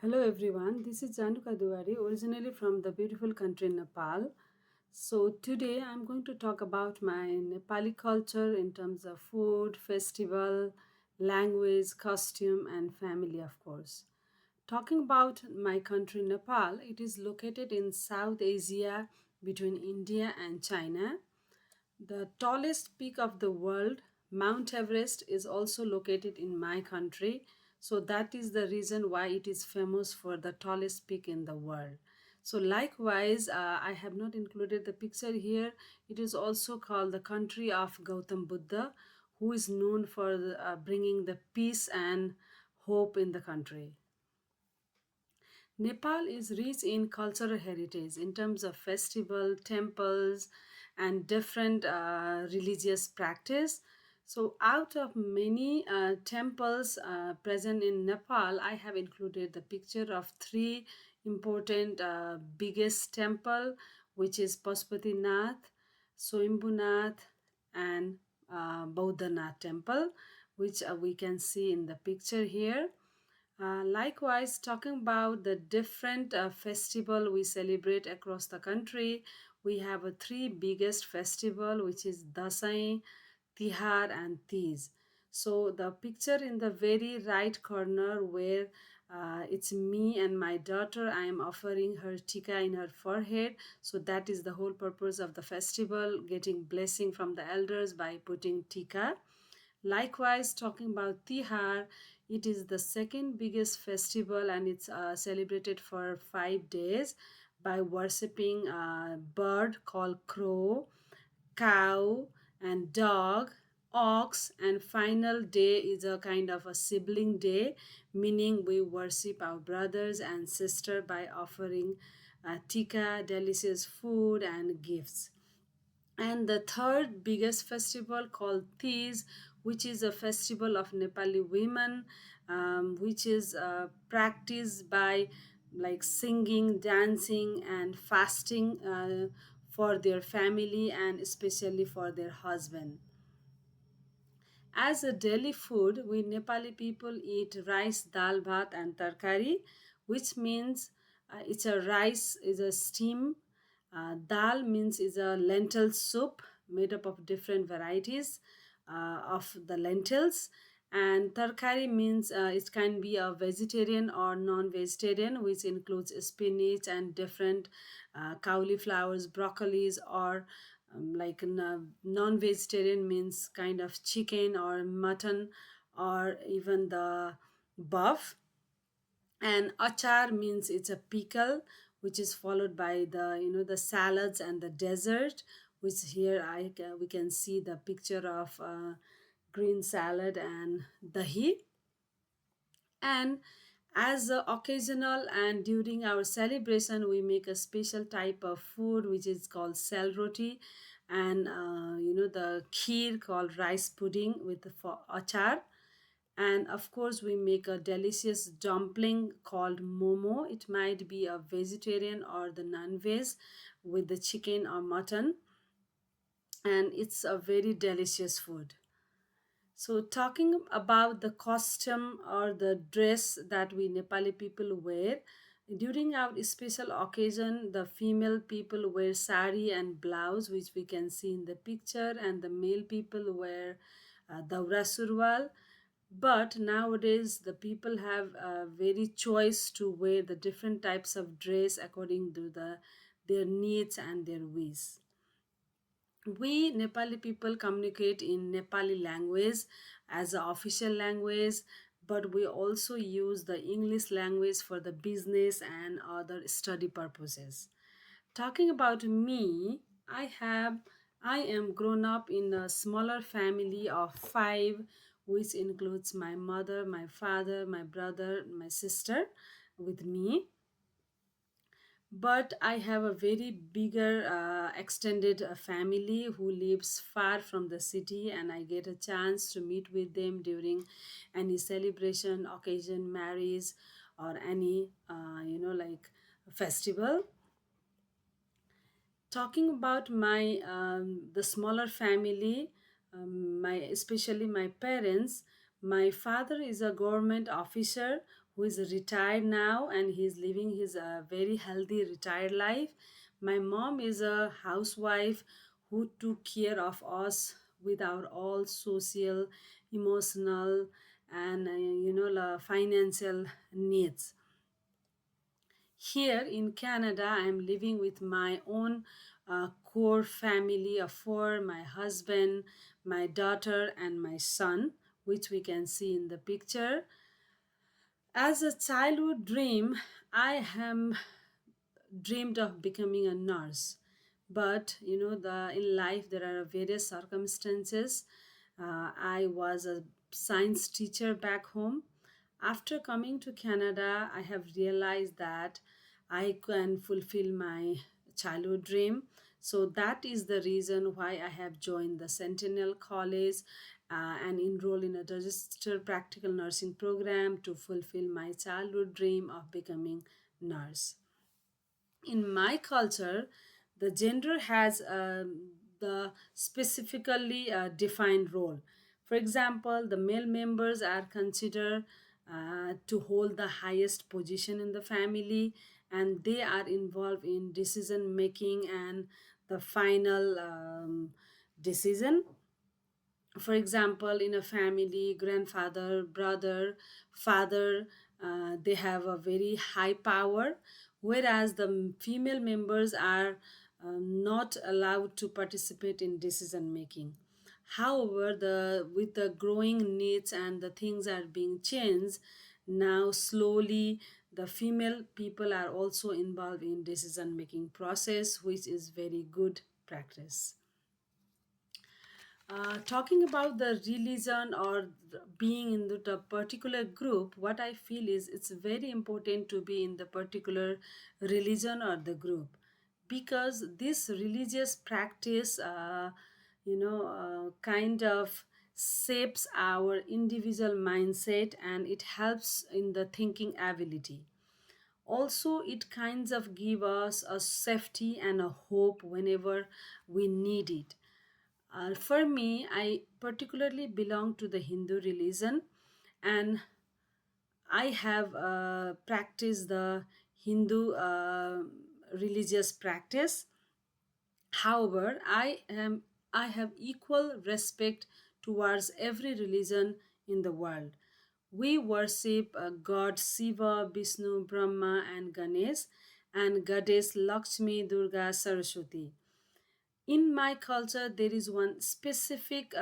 Hello everyone, this is Januka Duwari, originally from the beautiful country Nepal. So today I'm going to talk about my Nepali culture in terms of food, festival, language, costume and family of course. Talking about my country Nepal, it is located in South Asia between India and China. The tallest peak of the world, Mount Everest, is also located in my country. So that is the reason why it is famous for the tallest peak in the world. So likewise, I have not included the picture here. It is also called the country of Gautam Buddha, who is known for bringing the peace and hope in the country. Nepal is rich in cultural heritage in terms of festival, temples, and different religious practice. So, out of many temples present in Nepal, I have included the picture of three important biggest temple, which is Pashupatinath, Swayambhunath, and Bodhanath temple, which we can see in the picture here. Likewise, talking about the different festival we celebrate across the country, we have a three biggest festival, which is Dasai, Tihar, and Teej. So the picture in the very right corner where it's me and my daughter, I am offering her tika in her forehead. So that is the whole purpose of the festival, getting blessing from the elders by putting tika. Likewise, talking about Tihar, it is the second biggest festival and it's celebrated for 5 days by worshipping a bird called crow, cow, and dog, ox, and final day is a kind of a sibling day, meaning we worship our brothers and sister by offering tika, delicious food, and gifts. And the third biggest festival called Teej, which is a festival of Nepali women, which is practiced by like singing, dancing, and fasting for their family and especially for their husband. As a daily food, we Nepali people eat rice, dal, bhat, and tarkari, which means it's a rice is a steam. Dal means is a lentil soup made up of different varieties of the lentils. And tarkari means it can be a vegetarian or non-vegetarian, which includes spinach and different cauliflowers, broccolis, or like non-vegetarian means kind of chicken or mutton or even the buff. And achar means it's a pickle, which is followed by the the salads and the dessert, which here we can see the picture of green salad and dahi. And as a occasional and during our celebration, we make a special type of food which is called sel roti, and the kheer called rice pudding with the achar. And of course, we make a delicious dumpling called momo. It might be a vegetarian or the non-veg with the chicken or mutton, and it's a very delicious food. So, talking about the costume or the dress that we Nepali people wear, during our special occasion, the female people wear sari and blouse, which we can see in the picture, and the male people wear daura surwal. But nowadays, the people have a very choice to wear the different types of dress according to their needs and their wish. We Nepali people communicate in Nepali language as an official language, but we also use the English language for the business and other study purposes. Talking about me, I am grown up in a smaller family of five, which includes my mother, my father, my brother, my sister with me. But I have a very bigger extended family who lives far from the city, and I get a chance to meet with them during any celebration, occasion, marriage, or any like festival. Talking about my the smaller family, my especially my parents. My father is a government officer who is retired now and he's living his very healthy retired life. My mom is a housewife who took care of us with our all social, emotional, and financial needs. Here in Canada, I'm living with my own core family of four: my husband, my daughter, and my son, which we can see in the picture. As a childhood dream, I am dreamed of becoming a nurse. But the in life there are various circumstances. I was a science teacher back home. After coming to Canada, I have realized that I can fulfill my childhood dream. So that is the reason why I have joined the Centennial College and enrolled in a registered practical nursing program to fulfill my childhood dream of becoming nurse. In my culture, the gender has the specifically defined role. For example, the male members are considered to hold the highest position in the family, and they are involved in decision making and the final decision. For example, in a family, grandfather, brother, father, they have a very high power, whereas the female members are not allowed to participate in decision making. However, the with the growing needs and the things are being changed, now slowly the female people are also involved in decision making process, which is very good practice. Talking about the religion or being in the particular group, what I feel is it's very important to be in the particular religion or the group, because this religious practice, kind of shapes our individual mindset and it helps in the thinking ability. Also, it kinds of give us a safety and a hope whenever we need it. For me, I particularly belong to the Hindu religion, and I have practiced the Hindu religious practice. However, I have equal respect towards every religion in the world. We worship God Shiva, Vishnu, Brahma, and Ganesh, and goddess Lakshmi, Durga, Saraswati. In my culture, there is one specific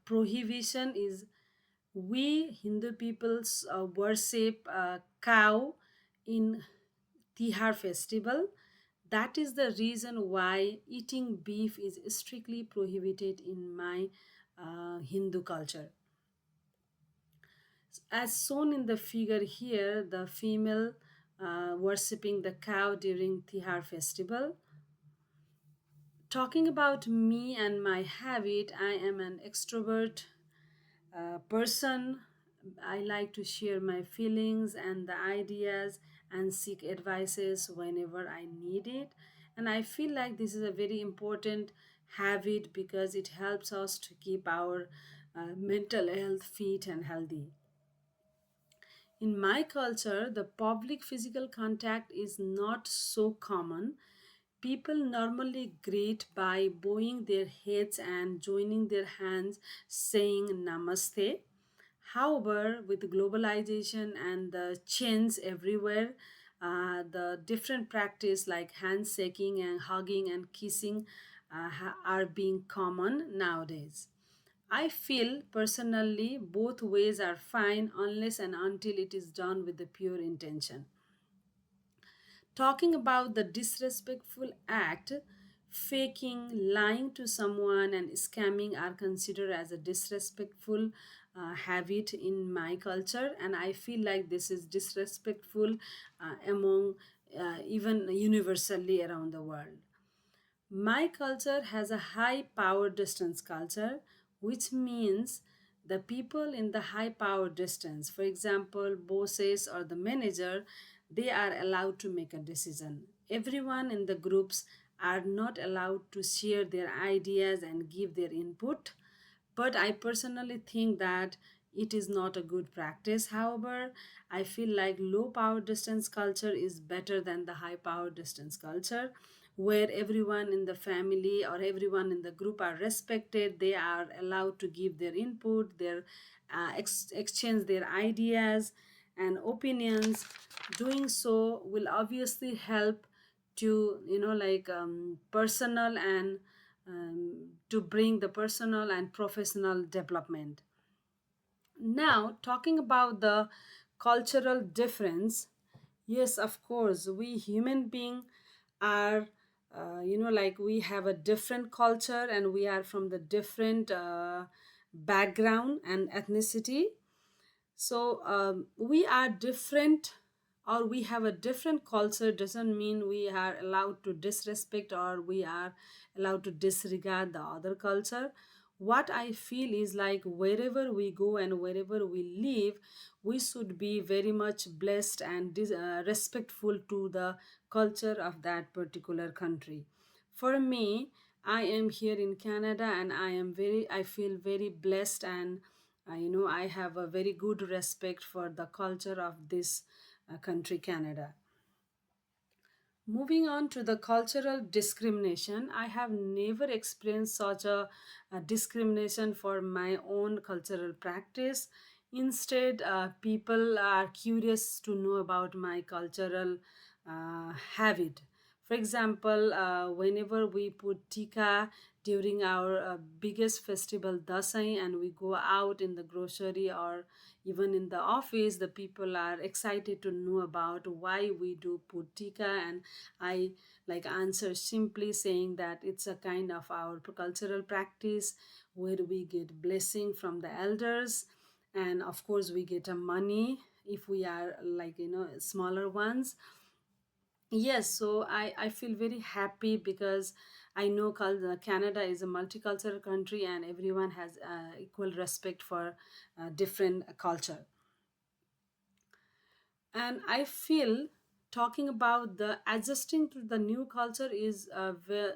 prohibition: is we Hindu peoples worship cow in Tihar festival. That is the reason why eating beef is strictly prohibited in my Hindu culture. As shown in the figure here, the female worshipping the cow during Tihar festival. Talking about me and my habit, I am an extrovert person. I like to share my feelings and the ideas and seek advices whenever I need it. And I feel like this is a very important habit because it helps us to keep our mental health fit and healthy. In my culture, the public physical contact is not so common. People normally greet by bowing their heads and joining their hands, saying namaste. However, with globalization and the change everywhere, the different practice like handshaking and hugging and kissing are being common nowadays. I feel personally both ways are fine unless and until it is done with the pure intention. Talking about the disrespectful act, faking, lying to someone, and scamming are considered as a disrespectful habit in my culture, and I feel like this is disrespectful among even universally around the world. My culture has a high power distance culture, which means the people in the high power distance, for example, bosses or the manager, they are allowed to make a decision. Everyone in the groups are not allowed to share their ideas and give their input. But I personally think that it is not a good practice. However, I feel like low power distance culture is better than the high power distance culture, where everyone in the family or everyone in the group are respected. They are allowed to give their input, their exchange their ideas and opinions. Doing so will obviously help to, personal and to bring the personal and professional development. Now, talking about the cultural difference, yes, of course, we human being are, we have a different culture and we are from the different background and ethnicity. So we are different, or we have a different culture doesn't mean we are allowed to disrespect or we are allowed to disregard the other culture. What I feel is like wherever we go and wherever we live, we should be very much blessed and respectful to the culture of that particular country. For me, I am here in Canada and I feel very blessed, and I have a very good respect for the culture of this country, Canada. Moving on to the cultural discrimination, I have never experienced such a discrimination for my own cultural practice. Instead, people are curious to know about my cultural habit. For example, whenever we put tika during our biggest festival, Dasai, and we go out in the grocery or even in the office, the people are excited to know about why we do put tika, and I like answer simply saying that it's a kind of our cultural practice where we get blessing from the elders, and of course we get a money if we are like smaller ones. Yes, so I feel very happy because I know Canada is a multicultural country and everyone has equal respect for different culture. And I feel talking about the adjusting to the new culture is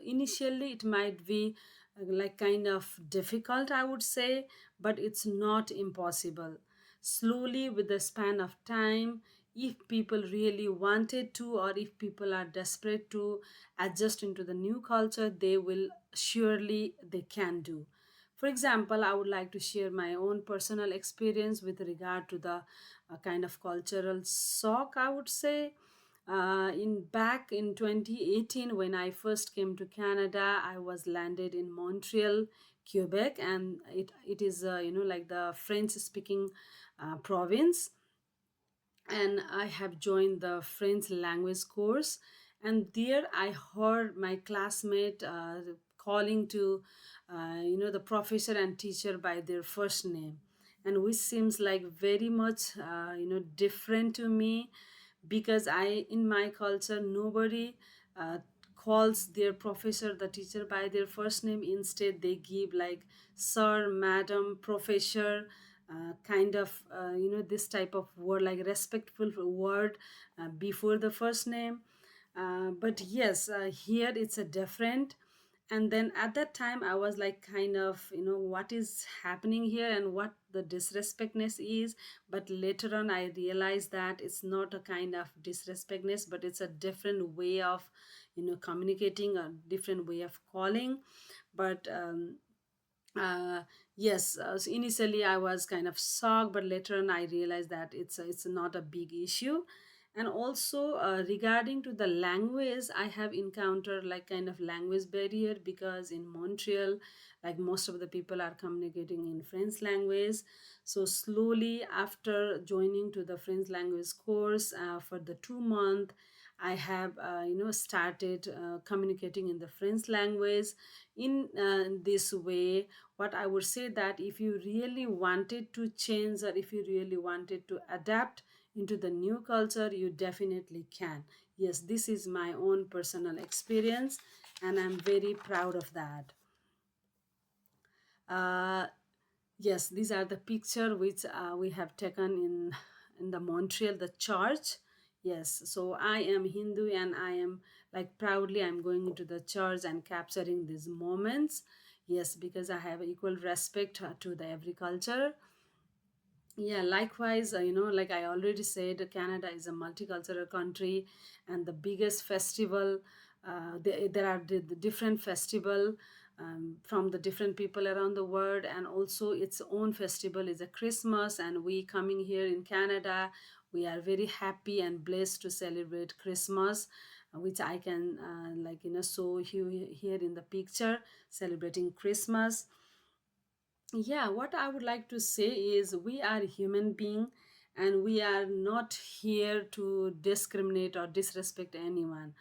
initially it might be like kind of difficult, I would say, but it's not impossible. Slowly, with the span of time, if people really wanted to, or if people are desperate to adjust into the new culture, they will surely they can do. For example, I would like to share my own personal experience with regard to the kind of cultural shock, I would say. In back in 2018, when I first came to Canada, I was landed in Montreal, Quebec, and it is like the French speaking province, and I have joined the French language course. And there I heard my classmate calling to, the professor and teacher by their first name, and which seems like very much, different to me, because in my culture, nobody uh, calls their professor, the teacher, by their first name. Instead, they give like sir, madam, professor, kind of this type of word, like respectful word before the first name. But yes, here it's a different. And then at that time I was like kind of, what is happening here and what the disrespectness is. But later on I realized that it's not a kind of disrespectness, but it's a different way of communicating, a different way of calling. But uh, yes, so initially I was kind of shocked, but later on I realized that it's not a big issue. And also regarding to the language, I have encountered like kind of language barrier, because in Montreal, like most of the people are communicating in French language. So slowly after joining to the French language course for the 2 month, I have started communicating in the French language. In this way, what I would say that if you really wanted to change, or if you really wanted to adapt into the new culture, you definitely can. Yes, this is my own personal experience, and I'm very proud of that. uh, yes, these are the picture which we have taken in the Montreal, the church. Yes, so I am Hindu and I am like proudly I'm going into the church and capturing these moments. Yes, because I have equal respect to the every culture. Yeah, likewise, like I already said, Canada is a multicultural country, and the biggest festival, there are the different festival from the different people around the world, and also its own festival is a Christmas. And we coming here in Canada, we are very happy and blessed to celebrate Christmas, which I can show you here in the picture, celebrating Christmas. Yeah, what I would like to say is we are human being, and we are not here to discriminate or disrespect anyone.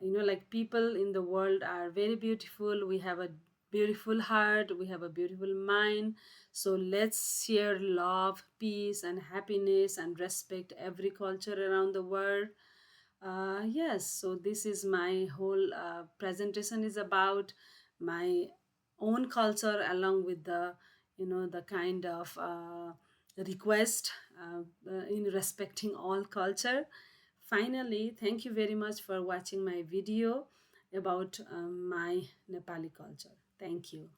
Like, people in the world are very beautiful. We have a beautiful heart, we have a beautiful mind. So let's share love, peace, and happiness, and respect every culture around the world. Yes, so this is my whole presentation is about my own culture, along with the kind of request in respecting all culture. Finally, thank you very much for watching my video about my Nepali culture. Thank you.